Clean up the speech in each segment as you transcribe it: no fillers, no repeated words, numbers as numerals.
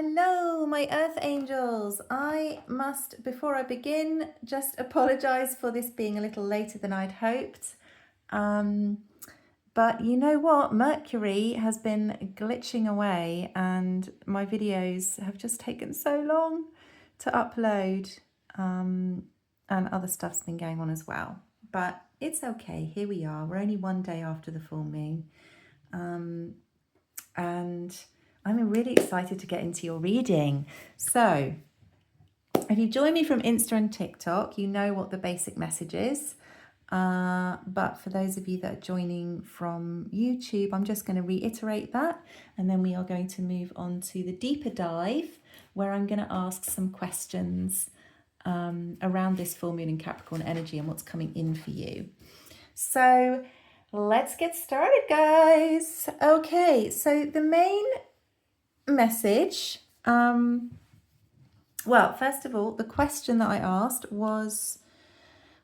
Hello, my earth angels. I must, before I begin, just apologize for this being a little later than I'd hoped. But you know what? Mercury has been glitching away and my videos have just taken so long to upload. And other stuff's been going on as well. But it's okay. Here we are. We're only one day after the full moon. And I'm really excited to get into your reading. So if you join me from Insta and TikTok, you know what the basic message is. But for those of you that are joining from YouTube, I'm just going to reiterate that. And then we are going to move on to the deeper dive where I'm going to ask some questions around this full moon in Capricorn energy and what's coming in for you. So let's get started, guys. Okay, so the main message, well, first of all, the question that I asked was,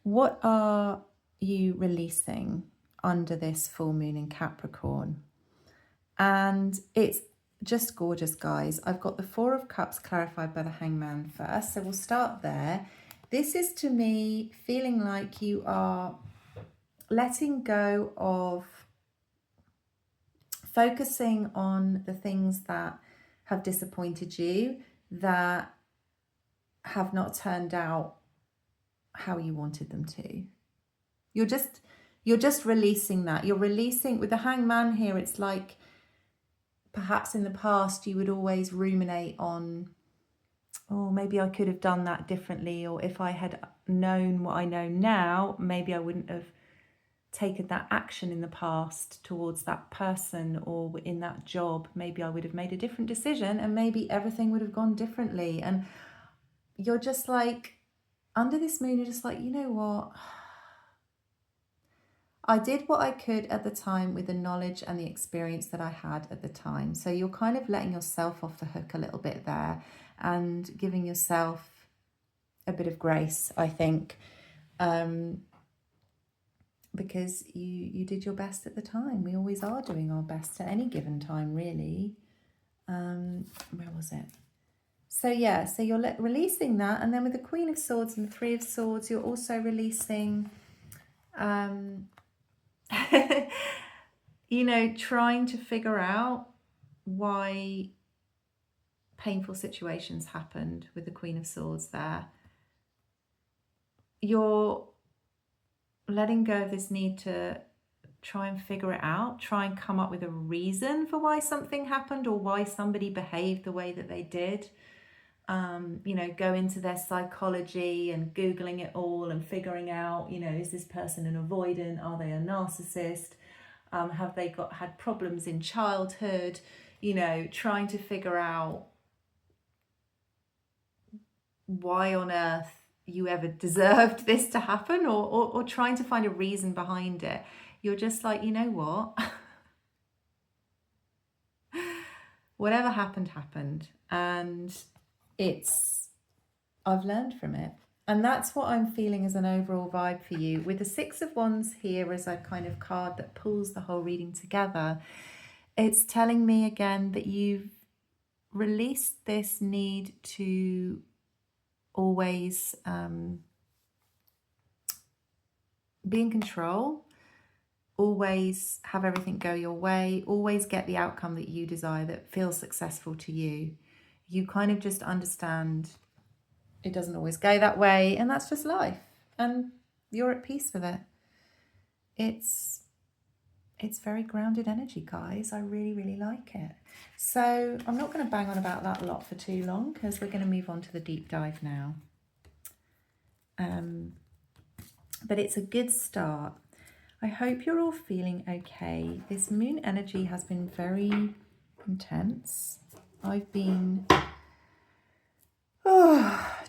what are you releasing under this full moon in Capricorn? And it's just gorgeous, guys. I've got the Four of Cups clarified by the Hangman first, so we'll start there. This is, to me, feeling like you are letting go of focusing on the things that have disappointed you, that have not turned out how you wanted them to. You're just releasing that. You're releasing, with the Hangman here, it's like perhaps in the past you would always ruminate on, oh, maybe I could have done that differently, or if I had known what I know now, maybe I wouldn't have taken that action in the past towards that person or in that job. Maybe I would have made a different decision and maybe everything would have gone differently. And you're just like, under this moon, you're just like, you know what? I did what I could at the time with the knowledge and the experience that I had at the time. So you're kind of letting yourself off the hook a little bit there and giving yourself a bit of grace, I think. Because you did your best at the time. We always are doing our best at any given time, really. Where was it? So yeah, so you're releasing that. And then with the Queen of Swords and the Three of Swords, you're also releasing, you know, trying to figure out why painful situations happened with the Queen of Swords there. You're letting go of this need to try and figure it out, try and come up with a reason for why something happened or why somebody behaved the way that they did. You know, go into their psychology and Googling it all and figuring out, you know, is this person an avoidant? Are they a narcissist? Have they had problems in childhood? You know, trying to figure out why on earth you ever deserved this to happen, or trying to find a reason behind it. You're just like, you know what? Whatever happened, and I've learned from it. And that's what I'm feeling as an overall vibe for you. With the Six of Wands here as a kind of card that pulls the whole reading together, it's telling me again that you've released this need to always be in control, always have everything go your way, always get the outcome that you desire, that feels successful to you. You kind of just understand it doesn't always go that way, and that's just life, and you're at peace with it. It's very grounded energy, guys. I really, really like it. So I'm not going to bang on about that a lot for too long, because we're going to move on to the deep dive now. But it's a good start. I hope you're all feeling okay. This moon energy has been very intense. I've been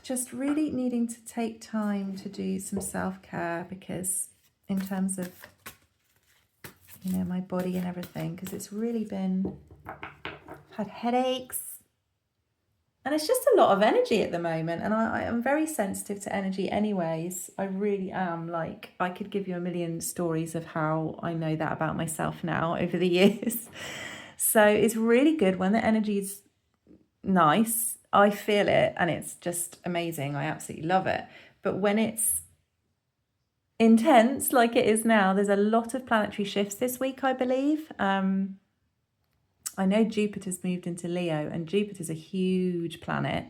just really needing to take time to do some self-care, because in terms of, you know, my body and everything, because it's really been, had headaches, and it's just a lot of energy at the moment, and I am very sensitive to energy anyways. I really am. Like, I could give you a million stories of how I know that about myself now over the years. So it's really good when the energy is nice. I feel it and it's just amazing. I absolutely love it. But when it's intense like it is now, there's a lot of planetary shifts this week, I believe. I know Jupiter's moved into Leo, and Jupiter's a huge planet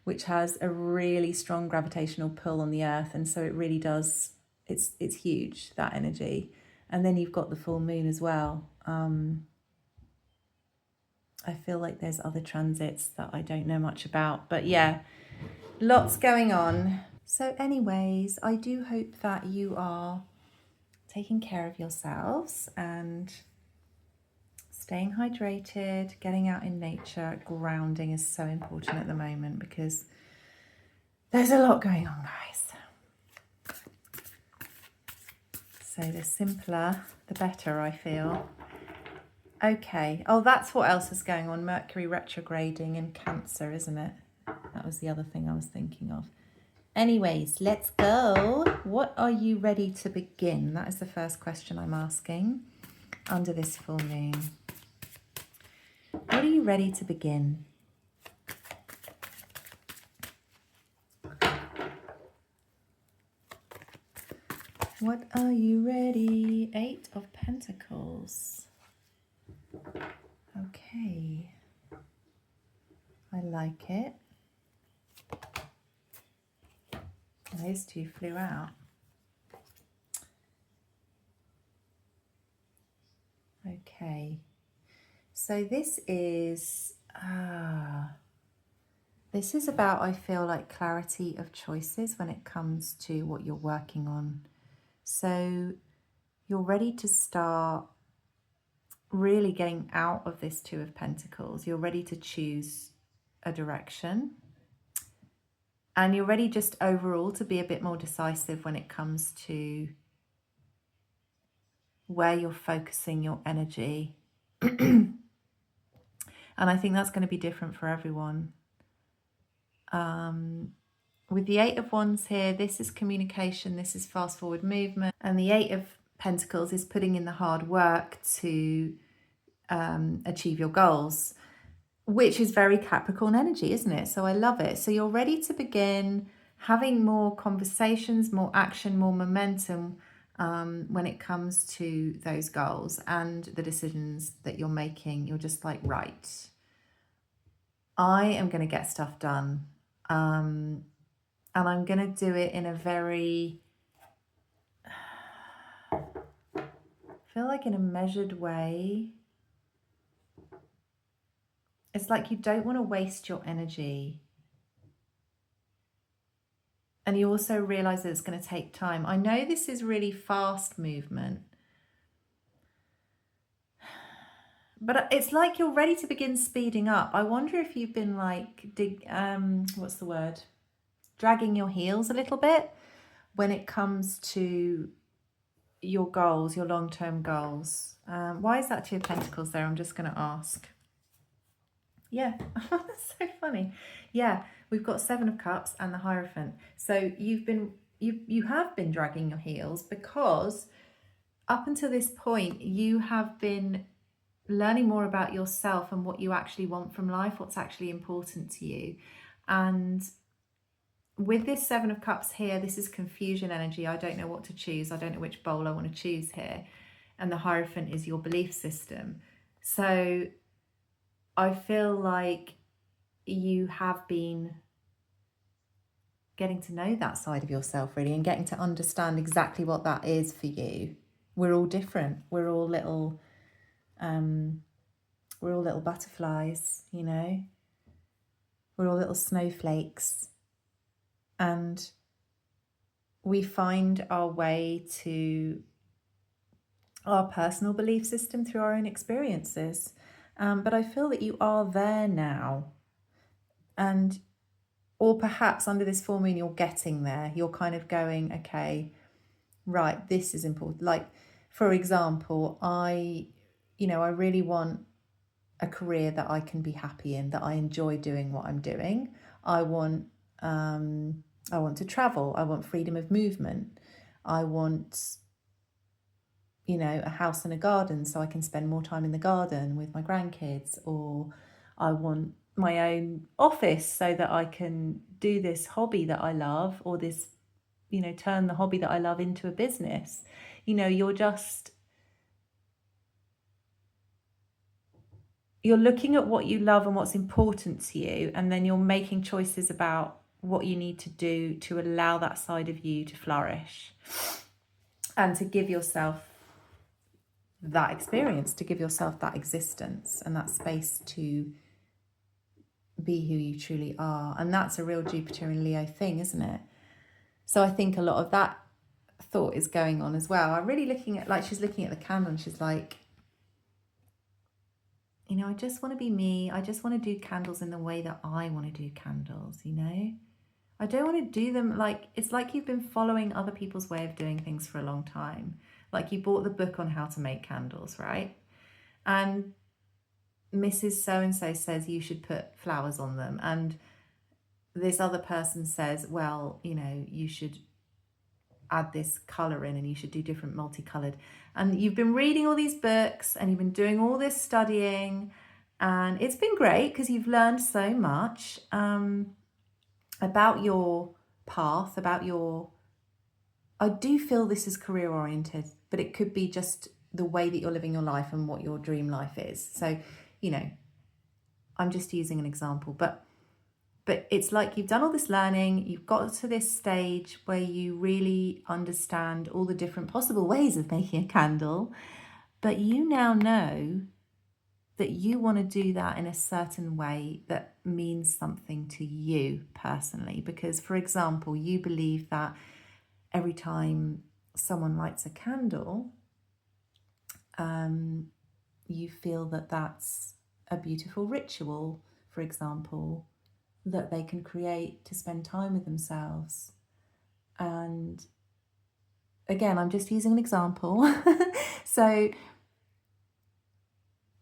which has a really strong gravitational pull on the earth, and so it really does, it's huge, that energy. And then you've got the full moon as well. I feel like there's other transits that I don't know much about, but yeah, lots going on. So anyways, I do hope that you are taking care of yourselves and staying hydrated, getting out in nature. Grounding is so important at the moment because there's a lot going on, guys. So the simpler, the better, I feel. Okay. Oh, that's what else is going on. Mercury retrograding in Cancer, isn't it? That was the other thing I was thinking of. Anyways, let's go. What are you ready to begin? That is the first question I'm asking under this full moon. What are you ready to begin? What are you ready? 8 of Pentacles. Okay. I like it. Those two flew out. Okay. So this is about, I feel like, clarity of choices when it comes to what you're working on. So you're ready to start really getting out of this 2 of Pentacles. You're ready to choose a direction. And you're ready just overall to be a bit more decisive when it comes to where you're focusing your energy. And I think that's going to be different for everyone. With the 8 of Wands here, this is communication, this is fast forward movement. And the 8 of Pentacles is putting in the hard work to achieve your goals, which is very Capricorn energy, isn't it? So I love it. So you're ready to begin having more conversations, more action, more momentum when it comes to those goals and the decisions that you're making. You're just like, right, I am going to get stuff done. And I'm going to do it in a very, I feel like in a measured way. It's like you don't want to waste your energy. And you also realize that it's going to take time. I know this is really fast movement, but it's like you're ready to begin speeding up. I wonder if you've been like, what's the word? Dragging your heels a little bit when it comes to your goals, your long-term goals. Why is that 2 of Pentacles there? I'm just going to ask. Yeah, that's so funny. Yeah, we've got 7 of Cups and the Hierophant. So you have been dragging your heels because up until this point you have been learning more about yourself and what you actually want from life, what's actually important to you. And with this 7 of Cups here, this is confusion energy. I don't know what to choose. I don't know which bowl I want to choose here. And the Hierophant is your belief system. So I feel like you have been getting to know that side of yourself really and getting to understand exactly what that is for you. We're all different. We're all little butterflies, you know. We're all little snowflakes. And we find our way to our personal belief system through our own experiences. But I feel that you are there now. And, or perhaps under this full moon, you're getting there. You're kind of going, okay, right, this is important. Like, for example, I really want a career that I can be happy in, that I enjoy doing what I'm doing. I want to travel. I want freedom of movement. I want, a house and a garden so I can spend more time in the garden with my grandkids. Or I want my own office so that I can do this hobby that I love, or this, turn the hobby that I love into a business. You're looking at what you love and what's important to you, and then you're making choices about what you need to do to allow that side of you to flourish and to give yourself that experience, to give yourself that existence and that space to be who you truly are. And that's a real Jupiter and Leo thing, isn't it? So I think a lot of that thought is going on as well. I'm really looking at, she's looking at the candle and she's like, I just want to be me. I just want to do candles in the way that I want to do candles, I don't want to do them it's like you've been following other people's way of doing things for a long time. Like you bought the book on how to make candles, right? And Mrs. So-and-so says you should put flowers on them. And this other person says, well, you should add this colour in and you should do different multicolored. And you've been reading all these books and you've been doing all this studying, and it's been great because you've learned so much about your path, I do feel this is career oriented, but it could be just the way that you're living your life and what your dream life is. So, I'm just using an example, but it's like you've done all this learning, you've got to this stage where you really understand all the different possible ways of making a candle, but you now know that you want to do that in a certain way that means something to you personally. Because, for example, you believe that every time someone lights a candle, you feel that that's a beautiful ritual, for example, that they can create to spend time with themselves. And again, I'm just using an example. So,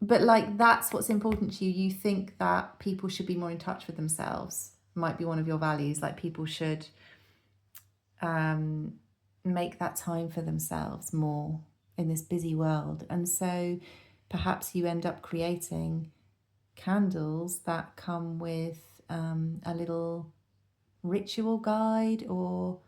but that's what's important to you. You think that people should be more in touch with themselves. Might be one of your values. People should make that time for themselves more in this busy world. And so perhaps you end up creating candles that come with a little ritual guide, or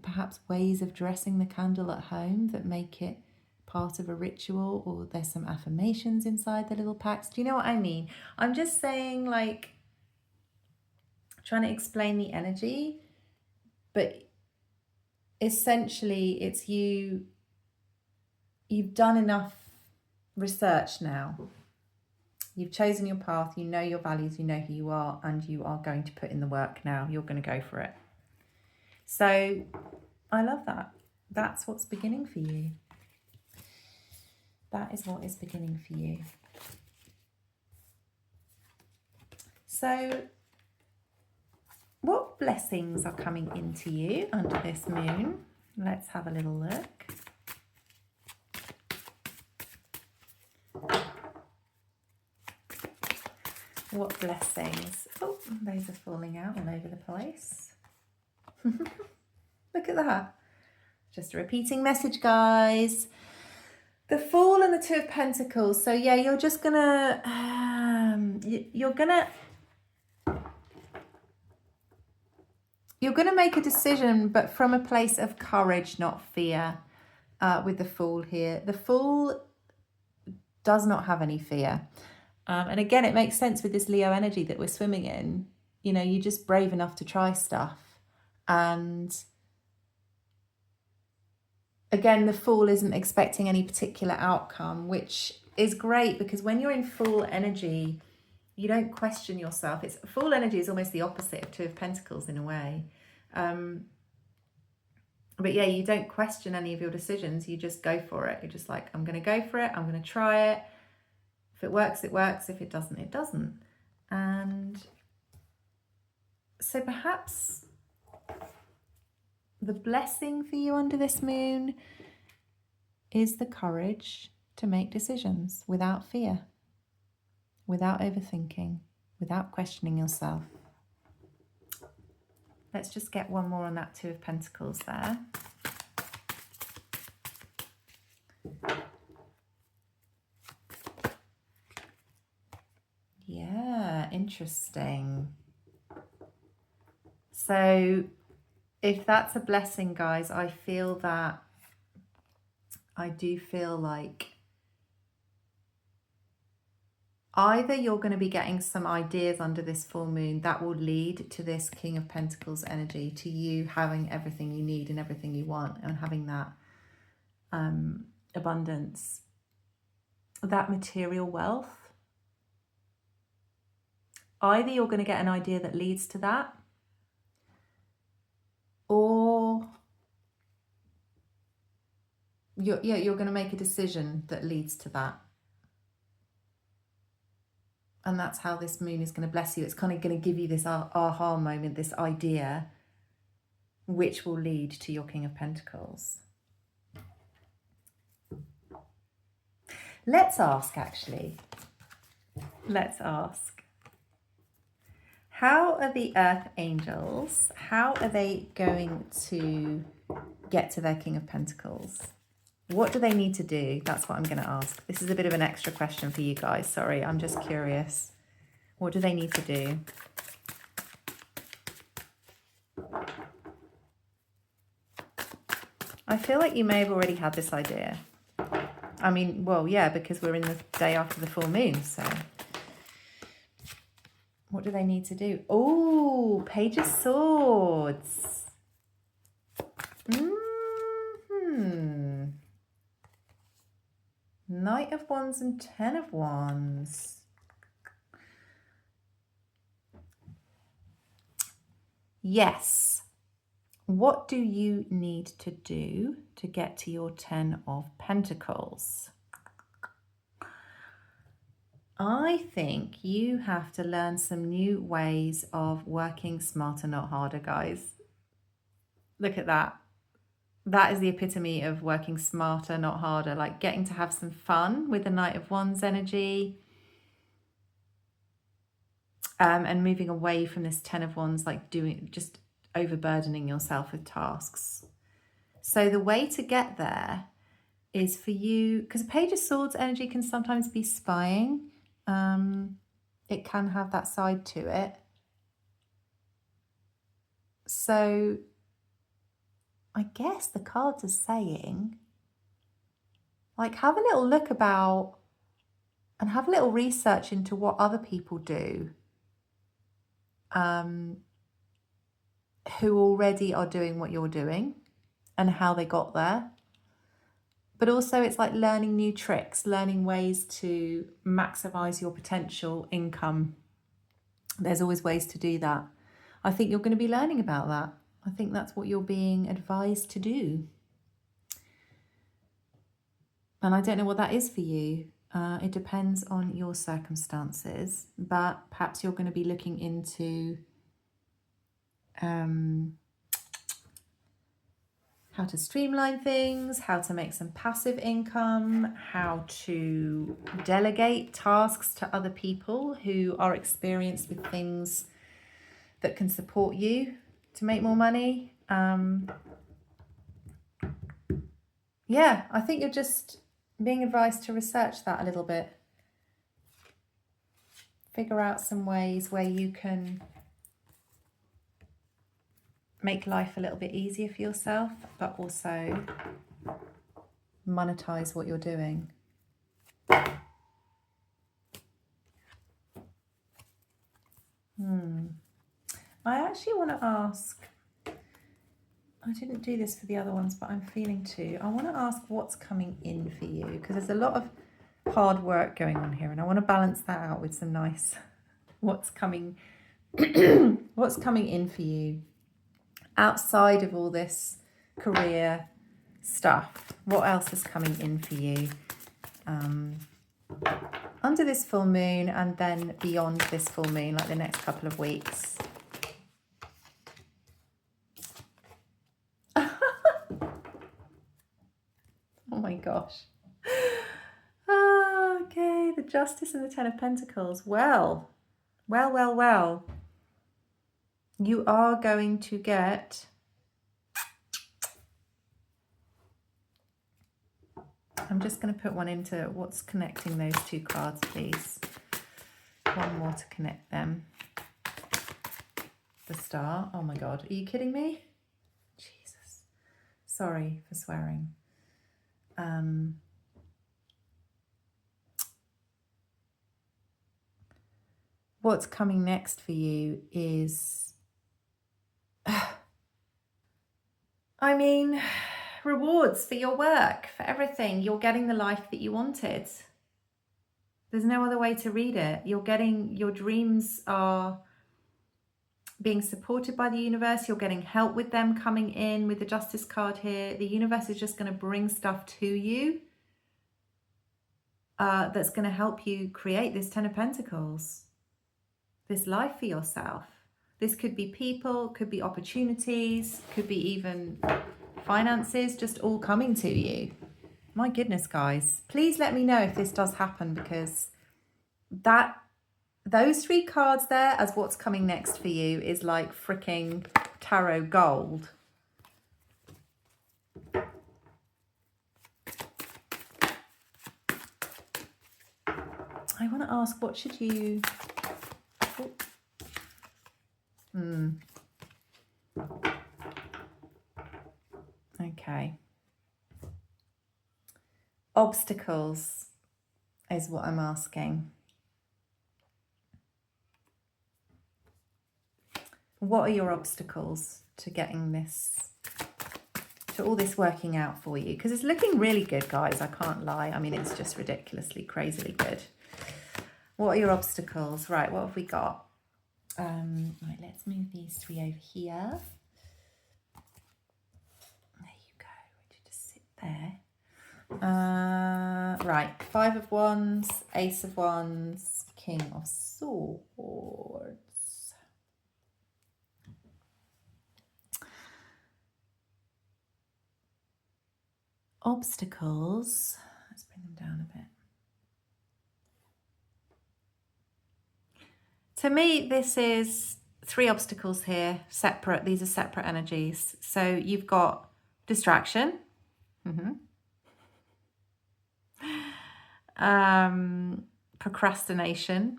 perhaps ways of dressing the candle at home that make it part of a ritual, or there's some affirmations inside the little packs. Do you know what I mean? I'm just saying, trying to explain the energy, but essentially it's you've done enough research now. You've chosen your path, you know your values, you know who you are, and you are going to put in the work now. You're going to go for it. So I love that. That's what's beginning for you. That is what is beginning for you. So what blessings are coming into you under this moon? Let's have a little look. What blessings? Oh, those are falling out all over the place. Look at that. Just a repeating message, guys. The Fool and the Two of Pentacles. So yeah, you're just gonna you're gonna make a decision, but from a place of courage, not fear. With the Fool here, the Fool does not have any fear. And again, it makes sense with this Leo energy that we're swimming in. You're just brave enough to try stuff. And again, the Fool isn't expecting any particular outcome, which is great, because when you're in Fool energy, you don't question yourself. Fool energy is almost the opposite of Two of Pentacles in a way. But yeah, you don't question any of your decisions. You just go for it. You're just like, I'm going to go for it. I'm going to try it. If it works, it works. If it doesn't, it doesn't. And so perhaps the blessing for you under this moon is the courage to make decisions without fear, without overthinking, without questioning yourself. Let's just get one more on that Two of Pentacles there. Yeah, interesting. So if that's a blessing, guys, I do feel like either you're going to be getting some ideas under this full moon that will lead to this King of Pentacles energy, to you having everything you need and everything you want, and having that abundance, that material wealth. Either you're going to get an idea that leads to that, or you're going to make a decision that leads to that. And that's how this moon is going to bless you. It's kind of going to give you this aha moment, this idea, which will lead to your King of Pentacles. Let's ask, actually. Let's ask. How are the Earth Angels, how are they going to get to their King of Pentacles? What do they need to do? That's what I'm going to ask. This is a bit of an extra question for you guys. Sorry, I'm just curious. What do they need to do? I feel like you may have already had this idea. I mean, well, yeah, because we're in the day after the full moon, so. What do they need to do? Oh, Page of Swords. Knight of Wands and Ten of Wands. Yes. What do you need to do to get to your Ten of Pentacles? I think you have to learn some new ways of working smarter, not harder, guys. Look at that. That is the epitome of working smarter, not harder, like getting to have some fun with the Knight of Wands energy, and moving away from this Ten of Wands, like just overburdening yourself with tasks. So the way to get there is for you, because Page of Swords energy can sometimes be spying. It can have that side to it. So I guess the cards are saying, like, have a little look about and have a little research into what other people do, who already are doing what you're doing and how they got there. But also it's like learning new tricks, learning ways to maximize your potential income. There's always ways to do that. I think you're going to be learning about that. I think that's what you're being advised to do. And I don't know what that is for you. It depends on your circumstances, but perhaps you're going to be looking into how to streamline things, how to make some passive income, how to delegate tasks to other people who are experienced with things that can support you to make more money. Yeah, I think you're just being advised to research that a little bit. Figure out some ways where you can make life a little bit easier for yourself, but also monetize what you're doing. I actually want to ask, I didn't do this for the other ones, but I'm feeling to. I want to ask what's coming in for you, because there's a lot of hard work going on here, and I want to balance that out with some nice, what's coming in for you outside of all this career stuff. What else is coming in for you under this full moon, and then beyond this full moon, like the next couple of weeks? Oh my gosh. Okay, the Justice and the Ten of Pentacles. Well. You are going to get... I'm just going to put one into what's connecting those two cards, please. One more to connect them. The Star. Oh my God, are you kidding me? Jesus. Sorry for swearing. What's coming next for you is, I mean, rewards for your work, for everything. You're getting the life that you wanted. There's no other way to read it. You're getting, your dreams are being supported by the universe. You're getting help with them coming in with the Justice card here. The universe is just going to bring stuff to you that's going to help you create this 10 of Pentacles, this life for yourself. This could be people, could be opportunities, could be even finances, just all coming to you. My goodness, guys, please let me know if this does happen, because those 3 cards there as what's coming next for you is like freaking tarot gold. I want to ask, what should you... Okay. Obstacles is what I'm asking. What are your obstacles to getting this, to all this working out for you? Because it's looking really good, guys. I can't lie. I mean, it's just ridiculously, crazily good. What are your obstacles? Right, what have we got? Right, let's move these 3 over here. There you go. Would you just sit there? Right, 5 of Wands, Ace of Wands, King of Swords. Obstacles. Let's bring them down a bit. To me, this is 3 obstacles here, separate. These are separate energies. So you've got distraction. Procrastination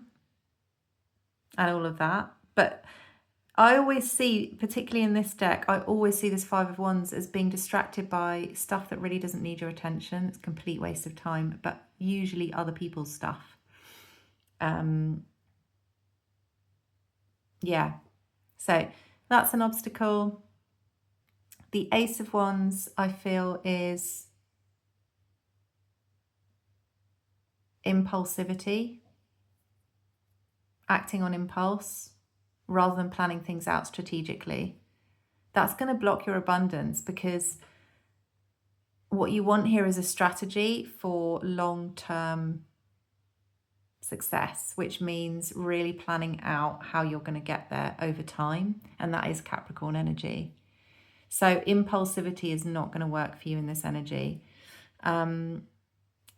and all of that. But I always see, particularly in this deck, I always see this 5 of Wands as being distracted by stuff that really doesn't need your attention. It's a complete waste of time, but usually other people's stuff. Yeah, so that's an obstacle. The Ace of Wands, I feel, is impulsivity, acting on impulse rather than planning things out strategically. That's going to block your abundance, because what you want here is a strategy for long-term success, which means really planning out how you're going to get there over time, and that is Capricorn energy. So impulsivity is not going to work for you in this energy.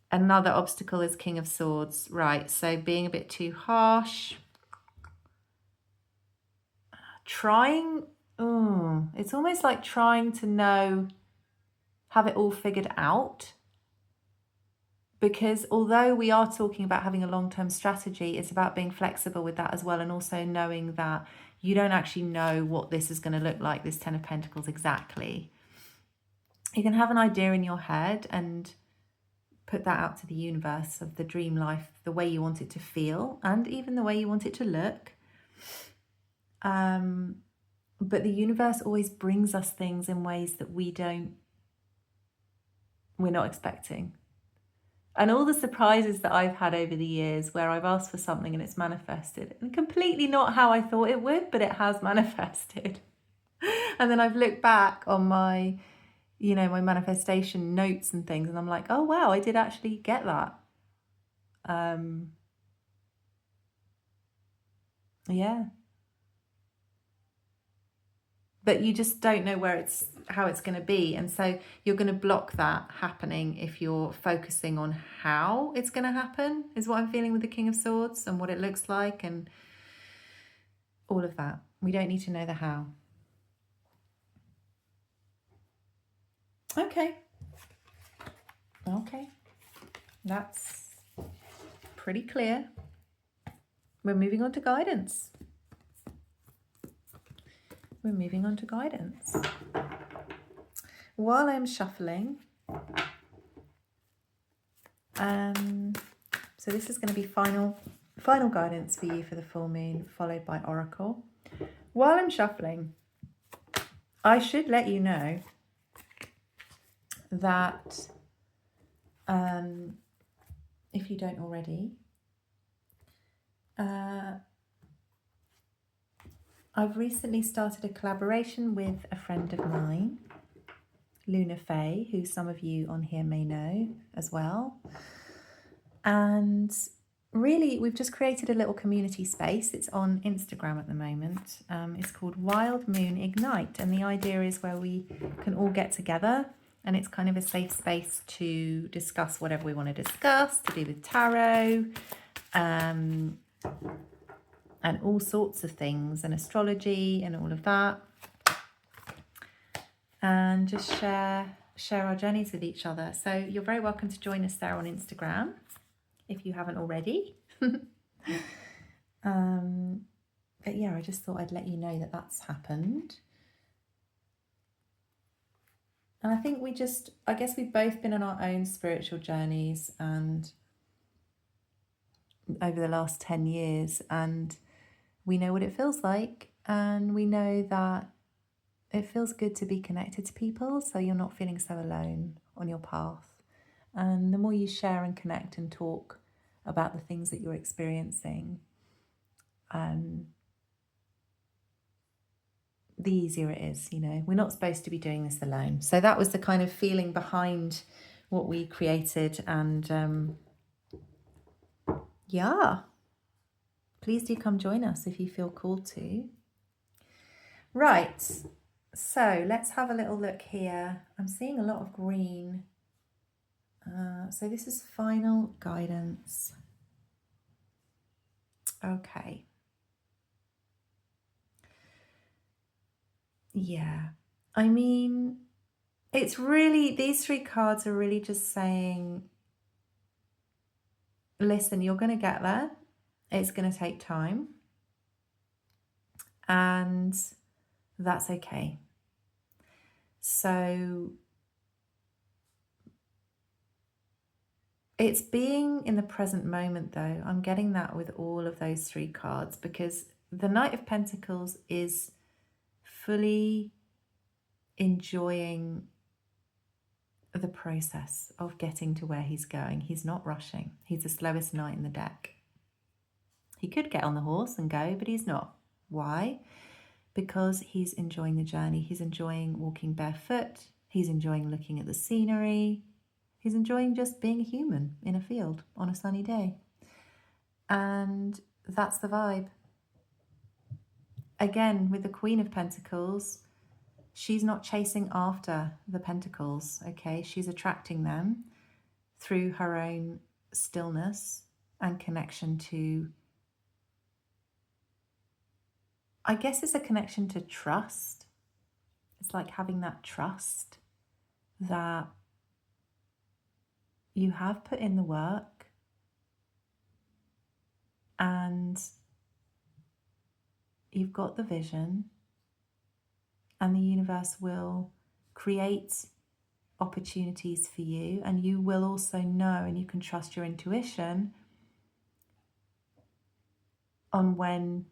Another obstacle is King of Swords, right? So being a bit too harsh, it's almost like trying to have it all figured out. Because although we are talking about having a long-term strategy, it's about being flexible with that as well, and also knowing that you don't actually know what this is going to look like, this 10 of Pentacles exactly. You can have an idea in your head and put that out to the universe of the dream life, the way you want it to feel, and even the way you want it to look. But the universe always brings us things in ways that we're not expecting. And all the surprises that I've had over the years where I've asked for something and it's manifested, and completely not how I thought it would, but it has manifested. And then I've looked back on my, my manifestation notes and things, and I'm like, oh wow, I did actually get that. Yeah. But you just don't know how it's going to be. And so you're going to block that happening if you're focusing on how it's going to happen, is what I'm feeling with the King of Swords, and what it looks like and all of that. We don't need to know the how. Okay. That's pretty clear. we're moving on to guidance. We're moving on to guidance. While I'm shuffling, so this is going to be final guidance for you for the full moon, followed by oracle. While I'm shuffling, I should let you know that if you don't already, I've recently started a collaboration with a friend of mine, Luna Faye, who some of you on here may know as well. And really, we've just created a little community space. It's on Instagram at the moment. It's called Wild Moon Ignite. And the idea is where we can all get together, and it's kind of a safe space to discuss whatever we want to discuss, to do with tarot, and all sorts of things, and astrology and all of that. And just share our journeys with each other. So you're very welcome to join us there on Instagram if you haven't already. But yeah, I just thought I'd let you know that that's happened. And I think I guess we've both been on our own spiritual journeys and over the last 10 years, and we know what it feels like, and we know that it feels good to be connected to people, so you're not feeling so alone on your path. And the more you share and connect and talk about the things that you're experiencing, the easier it is, you know. We're not supposed to be doing this alone. So that was the kind of feeling behind what we created. And yeah, please do come join us if you feel called to. Right, so let's have a little look here. I'm seeing a lot of green. So this is final guidance. Okay. Yeah, I mean, it's really, these three cards are really just saying, listen, you're going to get there. It's going to take time. And that's okay. So it's being in the present moment, though. I'm getting that with all of those three cards, because the Knight of Pentacles is fully enjoying the process of getting to where he's going. He's not rushing. He's the slowest knight in the deck. He could get on the horse and go, but he's not. Why? Because he's enjoying the journey. He's enjoying walking barefoot. He's enjoying looking at the scenery. He's enjoying just being a human in a field on a sunny day. And that's the vibe. Again, with the Queen of Pentacles, she's not chasing after the pentacles, okay? She's attracting them through her own stillness and connection to, I guess it's a connection to trust. It's like having that trust that you have put in the work and you've got the vision, and the universe will create opportunities for you, and you will also know, and you can trust your intuition on when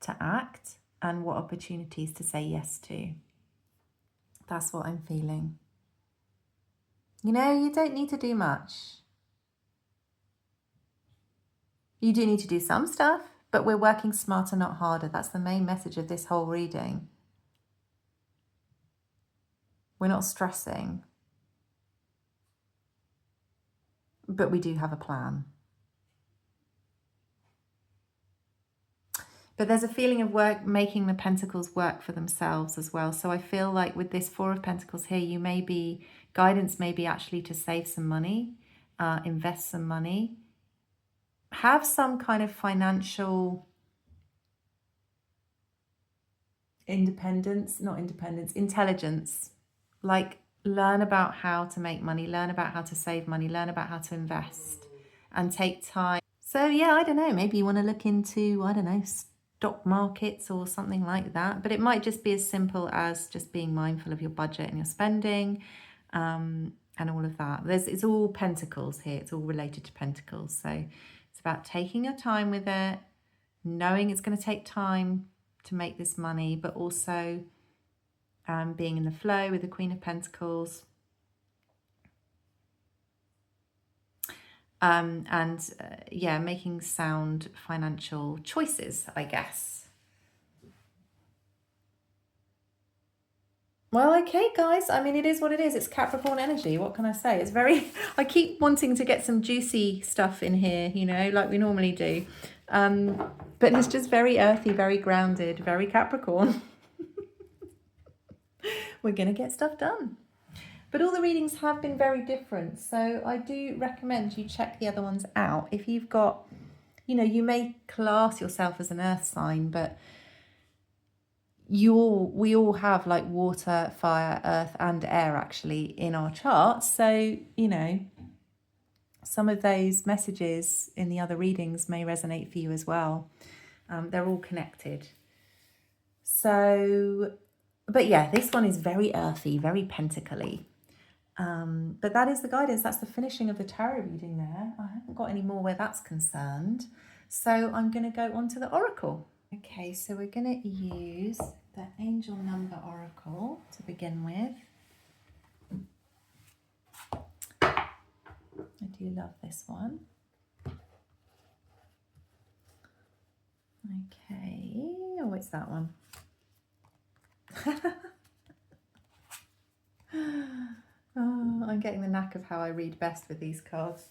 to act and what opportunities to say yes to. That's what I'm feeling. You know, you don't need to do much. You do need to do some stuff, but we're working smarter, not harder. That's the main message of this whole reading. We're not stressing, but we do have a plan. But there's a feeling of work, making the pentacles work for themselves as well. So I feel like with this Four of Pentacles here, you may be, guidance may be actually to save some money, invest some money, have some kind of financial intelligence, like learn about how to make money, learn about how to save money, learn about how to invest, and take time. So yeah, I don't know, maybe you want to look into, I don't know, stock markets or something like that. But it might just be as simple as just being mindful of your budget and your spending, and all of that. It's all pentacles here. It's all related to pentacles. So it's about taking your time with it, knowing it's going to take time to make this money, but also being in the flow with the Queen of Pentacles. Yeah, making sound financial choices, I guess. Well, okay, guys. I mean, it is what it is. It's Capricorn energy. What can I say? It's very... I keep wanting to get some juicy stuff in here, you know, like we normally do. But it's just very earthy, very grounded, very Capricorn. We're going to get stuff done. But all the readings have been very different. So I do recommend you check the other ones out. If you've got, you know, you may class yourself as an earth sign, but we all have like water, fire, earth and air actually in our charts. So, you know, some of those messages in the other readings may resonate for you as well. They're all connected. So, but yeah, this one is very earthy, very pentacly. But that is the guidance. That's the finishing of the tarot reading there. I haven't got any more where that's concerned. So I'm going to go on to the oracle. Okay, so we're going to use the angel number oracle to begin with. I do love this one. Okay, oh, it's that one. Oh, I'm getting the knack of how I read best with these cards.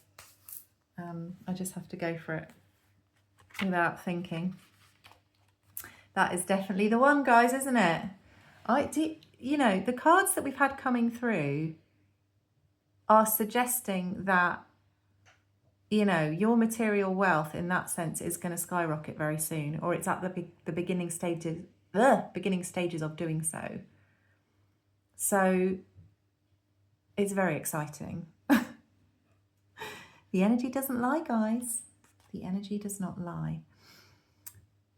I just have to go for it without thinking. That is definitely the one, guys, isn't it? You know, the cards that we've had coming through are suggesting that, you know, your material wealth in that sense is going to skyrocket very soon, or it's at the beginning stages of doing so. So it's very exciting. The energy doesn't lie, guys. The energy does not lie.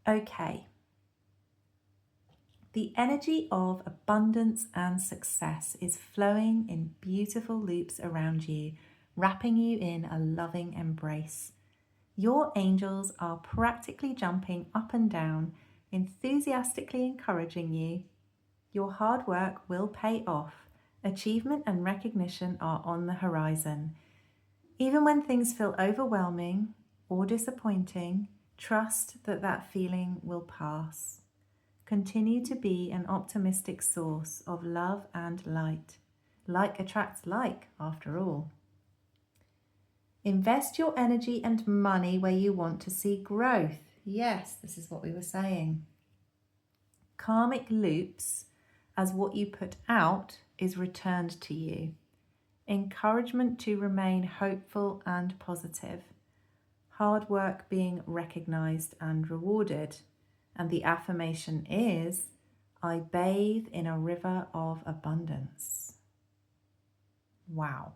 Okay. The energy of abundance and success is flowing in beautiful loops around you, wrapping you in a loving embrace. Your angels are practically jumping up and down, enthusiastically encouraging you. Your hard work will pay off. Achievement and recognition are on the horizon. Even when things feel overwhelming or disappointing, trust that that feeling will pass. Continue to be an optimistic source of love and light. Like attracts like, after all. Invest your energy and money where you want to see growth. Yes, this is what we were saying. Karmic loops, as what you put out is returned to you. Encouragement to remain hopeful and positive. Hard work being recognized and rewarded. And the affirmation is, I bathe in a river of abundance. Wow.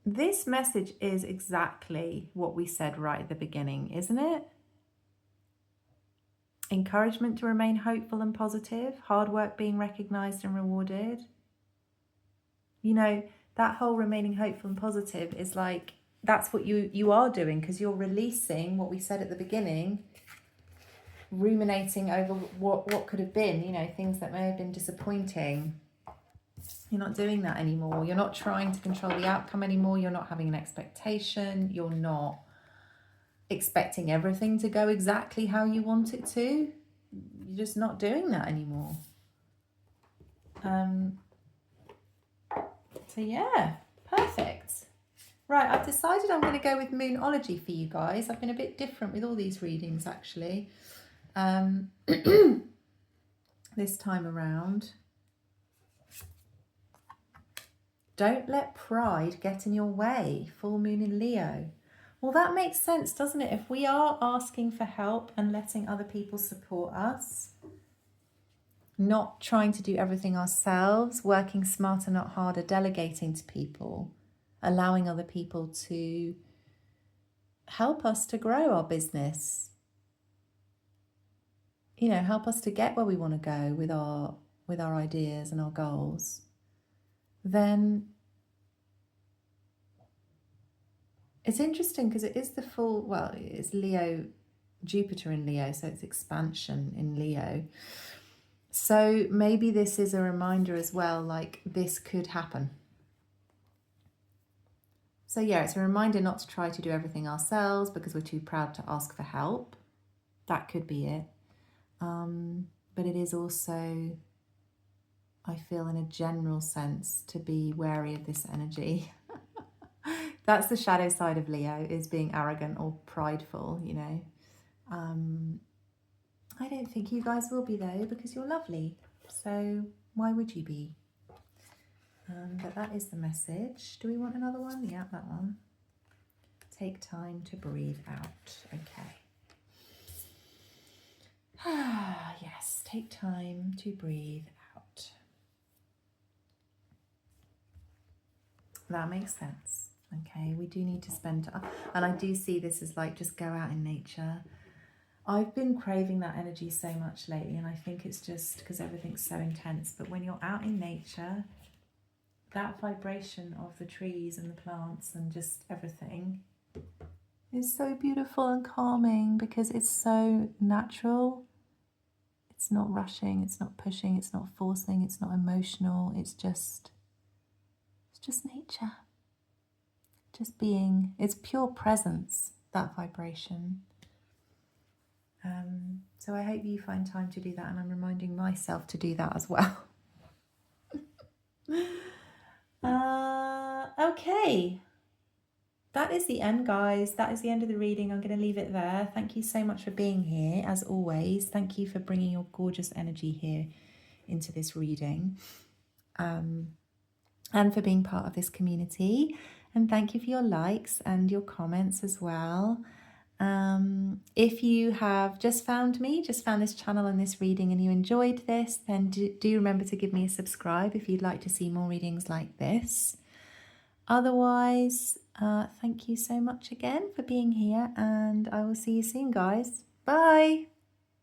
This message is exactly what we said right at the beginning, isn't it? Encouragement to remain hopeful and positive. Hard work being recognized and rewarded. You know, that whole remaining hopeful and positive is like, that's what you are doing, because you're releasing what we said at the beginning, ruminating over what could have been, you know, things that may have been disappointing. You're not doing that anymore. You're not trying to control the outcome anymore. You're not having an expectation. You're not expecting everything to go exactly how you want it to. You're just not doing that anymore. So yeah, perfect. Right, I've decided I'm going to go with Moonology for you guys. I've been a bit different with all these readings, actually. This time around. Don't let pride get in your way. Full moon in Leo. Well, that makes sense, doesn't it? If we are asking for help and letting other people support us, not trying to do everything ourselves, working smarter, not harder, delegating to people, allowing other people to help us to grow our business, you know, help us to get where we want to go with our ideas and our goals, then it's interesting because it is the full, well, it's Leo, Jupiter in Leo, so it's expansion in Leo. So maybe this is a reminder as well, like this could happen. So yeah, it's a reminder not to try to do everything ourselves because we're too proud to ask for help. That could be it. But it is also, I feel in a general sense, to be wary of this energy. That's the shadow side of Leo, is being arrogant or prideful, you know. I don't think you guys will be though, because you're lovely. So why would you be? But that is the message. Do we want another one? Yeah, that one. Take time to breathe out. Okay. Yes, take time to breathe out. That makes sense. Okay, we do need to spend time. And I do see this as like, just go out in nature. I've been craving that energy so much lately, and I think it's just because everything's so intense. But when you're out in nature, that vibration of the trees and the plants and just everything is so beautiful and calming because it's so natural. It's not rushing, it's not pushing, it's not forcing, it's not emotional. It's just nature. Just being. It's pure presence, that vibration. So I hope you find time to do that, and I'm reminding myself to do that as well. Okay. That is the end, guys. That is the end of the reading. I'm going to leave it there. Thank you so much for being here, as always. Thank you for bringing your gorgeous energy here into this reading, and for being part of this community. And thank you for your likes and your comments as well. If you have just found this channel and this reading, and you enjoyed this, then do remember to give me a subscribe if you'd like to see more readings like this. Otherwise, thank you so much again for being here, and I will see you soon, guys. Bye.